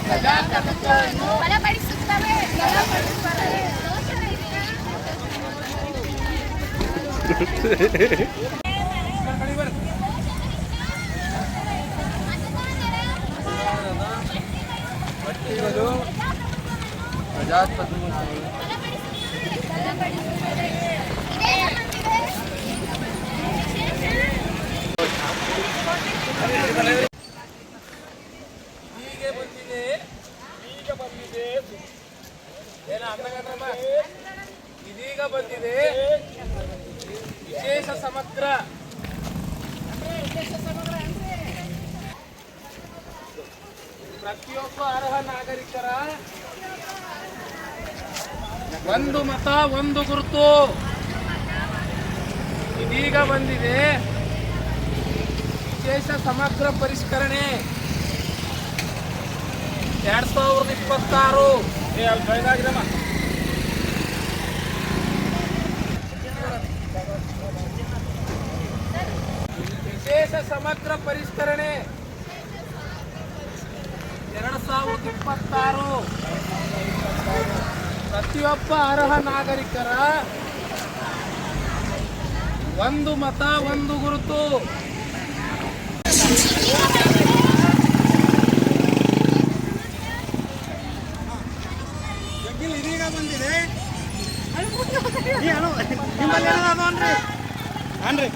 ಪ್ರಜಾಪ್ರಭುತ್ವವನ್ನು ಬಲಪಡಿಸುತ್ತವೆ. ಇದೀಗ ಬಂದಿದೆ ವಿಶೇಷ ಸಮಗ್ರ ಪ್ರತಿಯೊಬ್ಬ ಅರ್ಹ ನಾಗರಿಕರ ಒಂದು ಮತ ಒಂದು ಗುರುತು ಇದೀಗ ಬಂದಿದೆ ವಿಶೇಷ ಸಮಗ್ರ ಪರಿಷ್ಕರಣೆ 2026. ವಿಶೇಷ ಸಮಗ್ರ ಪರಿಷ್ಕರಣೆ 2026. ಪ್ರತಿಯೊಬ್ಬ ಅರ್ಹ ನಾಗರಿಕರ ಒಂದು ಮತ ಒಂದು ಗುರುತು ಇದೀಗ ಬಂದಿದೆ. ನಿಮ್ಮಲ್ಲಿ ಅನ್ರಿ ಅನ್ರಿ